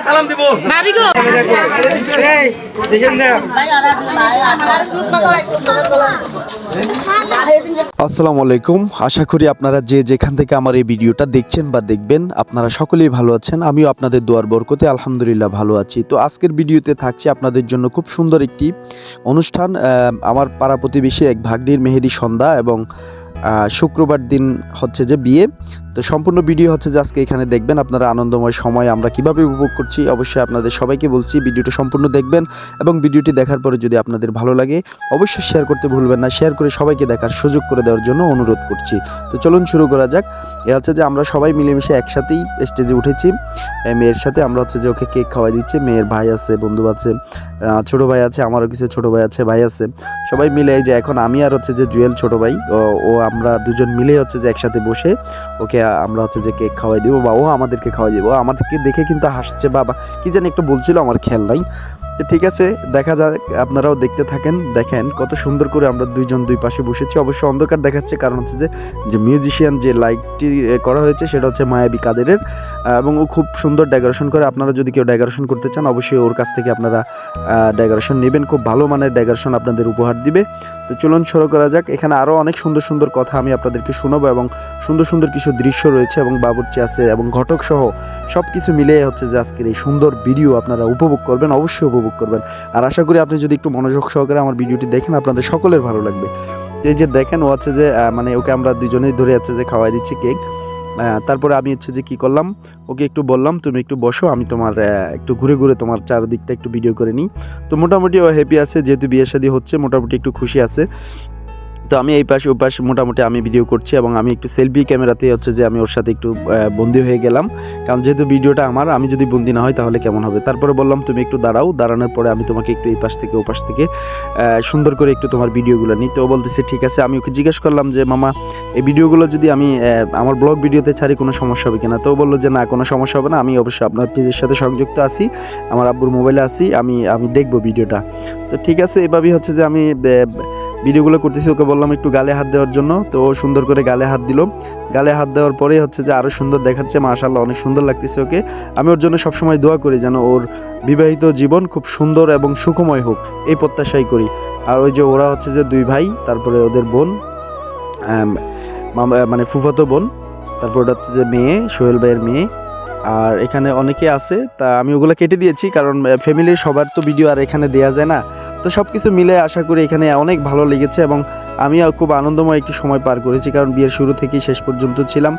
সালাম দিব ভাবি গো আসসালামু আলাইকুম। আশা করি আপনারা যে যেখান থেকে আমার এই ভিডিওটা দেখছেন বা দেখবেন আপনারা সকলেই ভালো আছেন। আমিও আপনাদের দোয়ার বরকতে আলহামদুলিল্লাহ ভালো আছি। তো আজকের ভিডিওতে থাকছে আপনাদের জন্য খুব সুন্দর একটি অনুষ্ঠান। আমার পাড়া প্রতিবেশী এক ভাগ্নির মেহেদি সন্ধ্যা এবং শুক্রবার দিন হচ্ছে যে বিয়ে। তো সম্পূর্ণ ভিডিও হচ্ছে যে আজকে এখানে দেখবেন। আপনারা আনন্দময় সময় আমরা কিভাবে উপভোগ করছি অবশ্যই আপনাদের সবাইকে বলছি ভিডিওটা সম্পূর্ণ দেখবেন এবং ভিডিওটি দেখার পরে যদি আপনাদের ভালো লাগে অবশ্যই শেয়ার করতে ভুলবেন না। শেয়ার করে সবাইকে দেখার সুযোগ করে দেওয়ার জন্য অনুরোধ করছি। তো চলুন শুরু করা যাক। এ হচ্ছে যে আমরা সবাই মিলেমিশে একসাথেই স্টেজে উঠেছি। মেয়ের সাথে আমরা হচ্ছে যে ওকে কেক খাওয়াই দিচ্ছি। মেয়ের ভাই আছে, বন্ধু আছে, ছোটো ভাই আছে, আমারও কিছু ছোটো ভাই আছে, ভাই আছে, সবাই মিলে এই যে এখন আমি আর হচ্ছে যে জুয়েল ছোটো ভাই ও আমরা দুজন মিলে হচ্ছে যে একসাথে বসে ওকে আমরা হচ্ছে যে কেক খাওয়াই দিব বা ও আমাদেরকে খাওয়াই দিব। আমাদেরকে দেখে কিন্তু হাসছে বাবা কি জানি একটু বলছিল, আমার খেয়াল নাই। তো ঠিক আছে, দেখা যাক, আপনারাও দেখতে থাকেন। দেখেন কত সুন্দর করে আমরা দুইজন দুই পাশে বসেছি। অবশ্য অন্ধকার দেখাচ্ছে কারণ হচ্ছে যে মিউজিশিয়ান যে লাইটটি করা হয়েছে সেটা হচ্ছে মায়াবী কাদেরের এবং ও খুব সুন্দর ডেকোরেশন করে। আপনারা যদি কেউ ডেকোরেশন করতে চান অবশ্যই ওর কাছ থেকে আপনারা ডেকোরেশন নেবেন। খুব ভালো মানের ডেকোরেশন আপনাদের উপহার দিবে। তো চলুন শুরু করা যাক। এখানে আরও অনেক সুন্দর সুন্দর কথা আমি আপনাদেরকে শোনাবো এবং সুন্দর সুন্দর কিছু দৃশ্য রয়েছে এবং বাবুর্চি আছে এবং ঘটক সহ সব কিছু মিলিয়ে হচ্ছে যে আজকের এই সুন্দর ভিডিও আপনারা উপভোগ করবেন, অবশ্যই উপভোগ করবেন। আর আশা করি আপনি যদি একটু মনোযোগ সহকারে আমার ভিডিওটি দেখেন আপনাদের সকলের ভালো লাগবে। এই যে দেখেন ও হচ্ছে যে মানে ওকে আমরা দুজনেই ধরে হচ্ছে যে খাওয়াই দিচ্ছি কেক। তারপরে আমি হচ্ছে যে কী করলাম, ওকে একটু বললাম তুমি একটু বসো, আমি তোমার একটু ঘুরে ঘুরে তোমার চারদিকটা একটু ভিডিও করে নিই। তো মোটামুটি ও হ্যাপি আছে, যেহেতু বিয়ে শাদী হচ্ছে মোটামুটি একটু খুশি আছে। তো আমি এই পাশে ও পাশে মোটামুটি আমি ভিডিও করছি এবং আমি একটু সেলফি ক্যামেরাতে হচ্ছে যে আমি ওর সাথে একটু বন্দি হয়ে গেলাম, কারণ যেহেতু ভিডিওটা আমার, আমি যদি বন্দি না হয় তাহলে কেমন হবে। তারপরে বললাম তুমি একটু দাঁড়াও, দাঁড়ানোর পরে আমি তোমাকে একটু এই পাশ থেকে ও পাশ থেকে সুন্দর করে একটু তোমার ভিডিওগুলো নিই। তো ও বলতেছে ঠিক আছে। আমি ওকে জিজ্ঞেস করলাম যে মামা এই ভিডিওগুলো যদি আমি আমার ব্লগ ভিডিওতে ছাড়ি কোনো সমস্যা হবে কিনা। তো ও বললো যে না কোনো সমস্যা হবে না, আমি অবশ্যই আপনার পেজের সাথে সংযুক্ত আছি, আমার আব্বুর মোবাইলে আছি, আমি দেখবো ভিডিওটা। তো ঠিক আছে, এভাবেই হচ্ছে যে আমি ভিডিওগুলো করতেছি। ওকে বললাম একটু গালে হাত দেওয়ার জন্য, তো ও সুন্দর করে গালে হাত দিল। গালে হাত দেওয়ার পরে হচ্ছে যে আরও সুন্দর দেখাচ্ছে, মাশাআল্লাহ অনেক সুন্দর লাগতেছে ওকে। আমি ওর জন্য সবসময় দোয়া করি যেন ওর বিবাহিত জীবন খুব সুন্দর এবং সুখময় হোক, এই প্রত্যাশাই করি। আর ওই যে ওরা হচ্ছে যে দুই ভাই, তারপরে ওদের বোন মানে ফুফাতো বোন, তারপর ওটা হচ্ছে যে মেয়ে, সোহেল ভাইয়ের মেয়ে। আর এখানে অনেকে আছে, তা আমি ওগুলো কেটে দিয়েছি কারণ ফ্যামিলির সবার তো ভিডিও আর এখানে দেওয়া যায় না। তো সব কিছু মিলে আশা করি এখানে অনেক ভালো লেগেছে এবং আমি খুব আনন্দময় একটি সময় পার করেছি, কারণ বিয়ের শুরু থেকেই শেষ পর্যন্ত ছিলাম।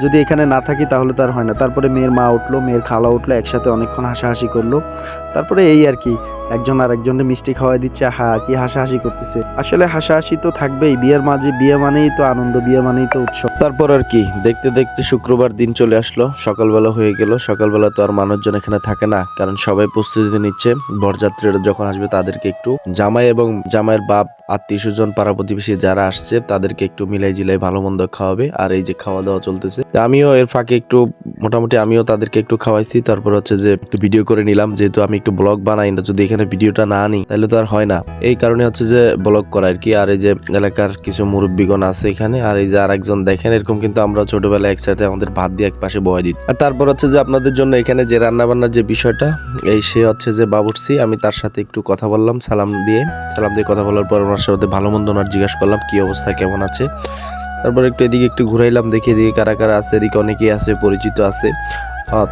যদি এখানে না থাকি তাহলে তো আর হয় না। তারপরে মেয়ের মা উঠলো, মেয়ের খালা উঠলো, একসাথে অনেকক্ষণ হাসাহাসি করলো। তারপরে এই আর কি, একজন আর একজনের মিষ্টি খাওয়াই দিচ্ছে, কি হাসাহাসি করতেছে। আসলে হাসাহাসি তো থাকবেই, বিয়ের মাঝে বিয়ে মানেই তো আনন্দ, বিয়ে মানেই তো উৎসব। তারপর আর কি দেখতে দেখতে শুক্রবার দিন চলে আসলো, সকালবেলা হয়ে গেল। সকালবেলা তো আর মানুষজন এখানে থাকে না, কারণ সবাই প্রস্তুতি নিচ্ছে। বরযাত্রীরা যখন আসবে তাদেরকে একটু জামাই এবং জামাইয়ের বাপ, আত্মীয় স্বজন, পাড়া প্রতিবেশী যারা আসছে তাদেরকে একটু মিলাই জিলাই ভালো মন্দ খাওয়াবে। আর এই যে খাওয়া দাওয়া চলতেছে, আমিও এর ফাঁকে একটু মোটামুটি আমিও তাদেরকে একটু খাওয়াইছি। তারপর হচ্ছে যে একটু ভিডিও করে নিলাম, যেহেতু আমি একটু ব্লগ বানাই না, যদি এখানে ভিডিওটা না আনি তাহলে তো আর হয় না, এই কারণে হচ্ছে যে ব্লগ করা আর কি। আর এই যে এলাকার কিছু মুরব্বীগণ আছে এখানে, আর এই যে আরেকজন দেখেন, এরকম কিন্তু আমরা ছোটবেলায় একসাথে আমাদের ভাত দিয়ে এক পাশে বয় দিই। আর তারপর হচ্ছে যে আপনাদের জন্য এখানে যে রান্না বান্নার যে বিষয়টা, এই সে হচ্ছে যে বাবুর্চি, আমি তার সাথে একটু কথা বললাম, সালাম দিয়ে কথা বলার পর ওনার সাথে ভালো মন্দ ওনার জিজ্ঞাসা করলাম কি অবস্থা, কেমন আছে। তারপর একটু এদিকে একটু ঘুরাইলাম, দেখি এদিকে কারা কারা আছে, এদিকে অনেকেই আছে, পরিচিত আছে।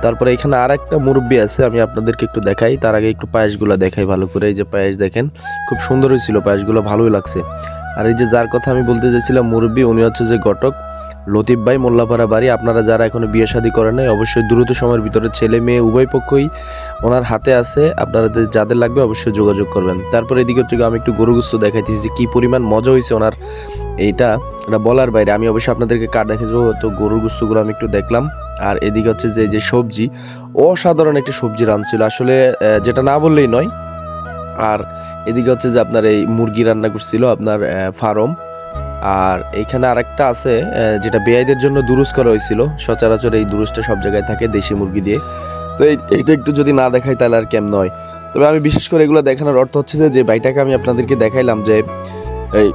তারপরে এখানে আর একটা মুরব্বী আছে, আমি আপনাদেরকে একটু দেখাই। তার আগে একটু পায়েসগুলো দেখাই ভালো করে। এই যে পায়েস দেখেন, খুব সুন্দর হয়েছিল পায়েসগুলো, ভালোই লাগছে। আর এই যে যার কথা আমি বলতে চাইছিলাম মুরব্বী, উনি হচ্ছে যে ঘটক লতিফ ভাই, মোল্লাপাড়া বাড়ি। আপনারা যারা এখনো বিয়ে শাদী করেন নাই অবশ্যই দ্রুত সময়ের ভিতরে, ছেলে মেয়ে উভয় পক্ষই ওনার হাতে আছে, আপনারা যাদের লাগবে অবশ্যই যোগাযোগ করবেন। তারপর এদিকে থেকে আমি একটু গরু গোস্ত দেখাইতেছি যে কি পরিমাণ মজা হয়েছে ওনার, এটা বলার বাইরে। আমি অবশ্যই আপনাদেরকে কার্ড দেখে দেবো, তো গরুর গোস্তগুলো আমি একটু দেখলাম। আর এদিকে হচ্ছে যে সবজি, অসাধারণ একটি সবজি রান্না আসলে, যেটা না বললেই নয়। আর এদিকে হচ্ছে যে আপনার এই মুরগি রান্না করছিল আপনার ফার্ম। আর এইখানে আরেকটা আছে যেটা বেয়াইদের জন্য দুরুস করা হয়েছিল, সচরাচর এই দুরুসটা সব জায়গায় থাকে দেশি মুরগি দিয়ে। তো এইটা একটু যদি না দেখাই তাহলে আর কেমন হয়। তবে আমি বিশেষ করে এগুলো দেখানোর অর্থ হচ্ছে যে ভাইটাকে আমি আপনাদেরকে দেখাইলাম যে এই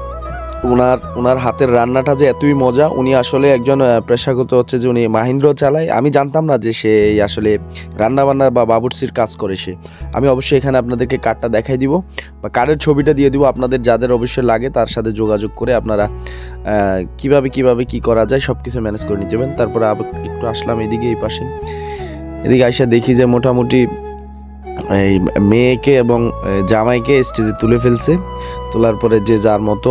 ওনার হাতের রান্নাটা যে এতই মজা। উনি আসলে একজন পেশাগত হচ্ছে যে উনি মাহিন্দ্র চালায়। আমি জানতাম না যে সে এই আসলে রান্নাবান্নার বা বাবুর্চির কাজ করে সে। আমি অবশ্যই এখানে আপনাদেরকে কার্ডটা দেখাই দিব বা কার্ডের ছবিটা দিয়ে দিব, আপনাদের যাদের অবশ্যই লাগে তার সাথে যোগাযোগ করে আপনারা কিভাবে কি করা যায় সব কিছু ম্যানেজ করে নিতে পারবেন। তারপরে একটু আসলাম এদিকে, এই পাশে এদিকে আইসা দেখি যে মোটামুটি এই মেয়েকে এবং জামাইকে স্টেজে তুলে ফেলছে। তোলার পরে যে যার মতো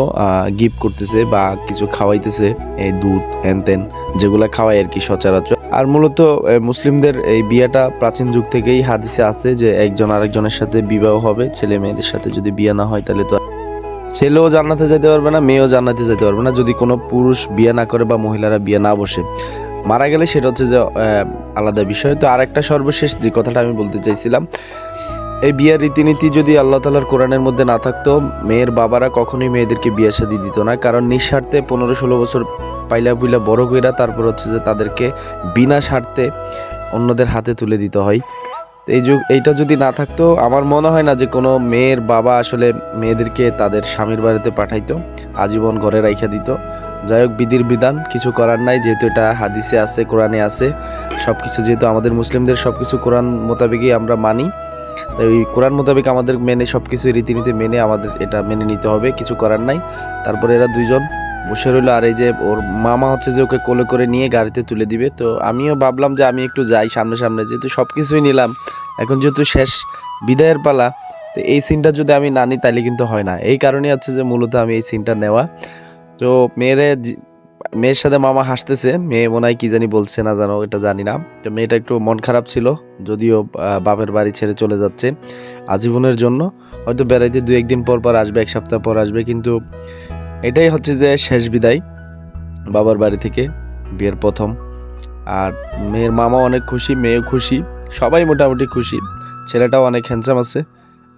গিফট করতেছে বা কিছু খাওয়াইতেছে, এই দুধ হ্যান ত্যান যেগুলো খাওয়ায় আর কি সচরাচর। আর মূলত মুসলিমদের এই বিয়েটা প্রাচীন যুগ থেকেই হাদিসে আছে যে একজন আরেকজনের সাথে বিবাহ হবে। ছেলে মেয়েদের সাথে যদি বিয়ে না হয় তাহলে তো ছেলেও জান্নাতে যেতে পারবে না, মেয়েও জান্নাতে যেতে পারবে না যদি কোনো পুরুষ বিয়ে না করে বা মহিলারা বিয়ে না বসে। মারা গেলে সেটা হচ্ছে যে আলাদা বিষয়। তো আরেকটা সর্বশেষ যে কথাটা আমি বলতে চাইছিলাম, এই বিয়ের রীতিনীতি যদি আল্লাহ তাআলার কোরআনের মধ্যে না থাকতো, মেয়ের বাবারা কখনোই মেয়েদেরকে বিয়ে শাদী দিত না। কারণ নিঃস্বার্থে 15-16 বছর পাইলা পুইলা বড় কইরা তারপর হচ্ছে যে তাদেরকে বিনা স্বার্থে অন্যদের হাতে তুলে দিতে হয়। এইটা যদি না থাকতো, আমার মনে হয় না যে কোনো মেয়ের বাবা আসলে মেয়েদেরকে তাদের স্বামীর বাড়িতে পাঠাইতো, আজীবন ঘরে রাইখা দিত। যাই হোক, বিধির বিধান, কিছু করার নাই, যেহেতু এটা হাদিসে আছে, কোরআনে আছে সব কিছু। যেহেতু আমাদের মুসলিমদের সব কিছু কোরআন মোতাবেকই আমরা মানি, তাই ওই কোরআন মোতাবেক আমাদের মেনে সব কিছু রীতিনীতি মেনে আমাদের এটা মেনে নিতে হবে, কিছু করার নাই। তারপরে এরা দুইজন বসে রইলো, আর এই যে ওর মামা হচ্ছে যে ওকে কোলে করে নিয়ে গাড়িতে তুলে দিবে। তো আমিও ভাবলাম যে আমি একটু যাই সামনে, যেহেতু সব কিছুই নিলাম, এখন যেহেতু শেষ বিদায়ের পালা, তো এই সিনটা যদি আমি না নিই তাহলে কিন্তু হয় না। এই কারণে হচ্ছে যে মূলত আমি এই সিনটা নেওয়া। তো মেয়ের সাথে মামা হাসতেছে, মেয়ে মনে হয় কি জানি বলছে না জানো, এটা জানি না। তো মেয়েটা একটু মন খারাপ ছিল, যদিও বাপের বাড়ি ছেড়ে চলে যাচ্ছে আজীবনের জন্য। হয়তো বেড়াইতে 2-1 দিন পর আসবে, 1 সপ্তাহ পর আসবে, কিন্তু এটাই হচ্ছে যে শেষ বিদায় বাবার বাড়ি থেকে, বিয়ের প্রথম। আর মেয়ের মামা অনেক খুশি, মেয়েও খুশি, সবাই মোটামুটি খুশি। ছেলেটাও অনেক হ্যান্ডসাম আছে,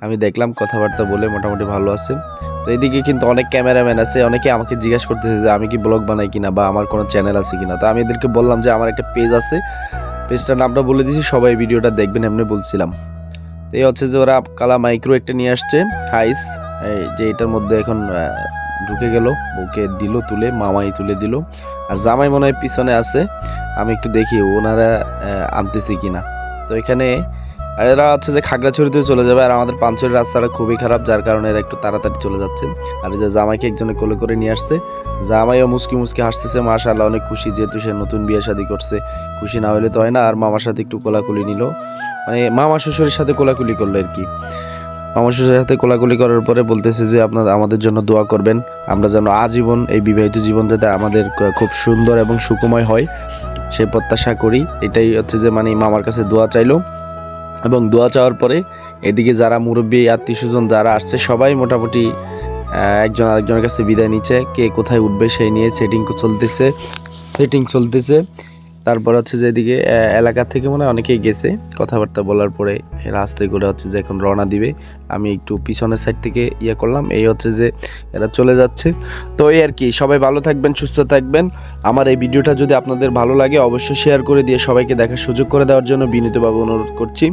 আমি দেখলাম কথাবার্তা বলে মোটামুটি ভালো আছে। তো এদিকে কিন্তু অনেক ক্যামেরাম্যান আছে, অনেকে আমাকে জিজ্ঞাসা করতেছে যে আমি কি ব্লগ বানাই কিনা বা আমার কোনো চ্যানেল আছে কিনা। তো আমি এদেরকে বললাম যে আমার একটা পেজ আছে, পেজটার নামটা বলে দিয়েছি, সবাই ভিডিওটা দেখবেন এমনি বলছিলাম। তো এই হচ্ছে যে ওরা কালা মাইক্রো একটা নিয়ে আসছে হাইস, এই যে এটার মধ্যে এখন ঢুকে গেল, বউকে দিল তুলে, মামাই তুলে দিল। আর জামাই মনে হয় পিছনে আছে, আমি একটু দেখি ওনারা আনতেছি কিনা। তো এখানে আর এরা হচ্ছে যে খাগড়াছড়িতে চলে যাবে, আর আমাদের পাঞ্চরের রাস্তাটা খুবই খারাপ, যার কারণে এরা একটু তাড়াতাড়ি চলে যাচ্ছে। আর এই যে জামাইকে একজনে কোলে করে নিয়ে আসছে, জামাইও মুসকি হাসতেছে, মাশাআল্লাহ অনেক খুশি, যেহেতু সে নতুন বিয়ে শাদী করছে, খুশি না হলে তো হয় না। আর মামার সাথে একটু কোলাকুলি নিল, মানে মামা শ্বশুরের সাথে কোলাকুলি করলো আর কি। মামা শ্বশুরের সাথে কোলাকুলি করার পরে বলতেছে যে আপনারা আমাদের জন্য দোয়া করবেন, আমরা যেন আজীবন এই বিবাহিত জীবন যাতে আমাদের খুব সুন্দর এবং সুখময় হয় সে প্রত্যাশা করি। এটাই হচ্ছে যে মানে মামার কাছে দোয়া চাইলো। এবং দোয়া চাওয়ার পরে এদিকে যারা মুরব্বী আত্মীয় স্বজন যারা আসছে সবাই মোটামুটি একজন আরেকজনের কাছে বিদায় নিচ্ছে, কে কোথায় উঠবে সেই নিয়ে সেটিং চলতেছে। তারপর হচ্ছে যে এদিকে এলাকা থেকে মনে হয় অনেকেই গেছে, কথাবার্তা বলার পরে এরা আস্তে করে হচ্ছে যে এখন রওনা দিবে। আমি একটু পিছনের সাইড থেকে করলাম, এই হচ্ছে যে এরা চলে যাচ্ছে। তো এই আর কি, সবাই ভালো থাকবেন, সুস্থ থাকবেন। আমার এই ভিডিওটা যদি আপনাদের ভালো লাগে অবশ্যই শেয়ার করে দিয়ে সবাইকে দেখার সুযোগ করে দেওয়ার জন্য বিনীতভাবে অনুরোধ করছি।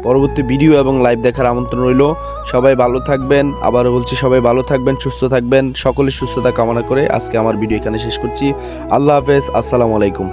পরবর্তী ভিডিও এবং লাইভ দেখার আমন্ত্রণ রইল। সবাই ভালো থাকবেন, আবারও বলছি সবাই ভালো থাকবেন, সুস্থ থাকবেন, সকলের সুস্থতা কামনা করে আজকে আমার ভিডিও এখানে শেষ করছি। আল্লাহ হাফেজ, আসসালামু আলাইকুম।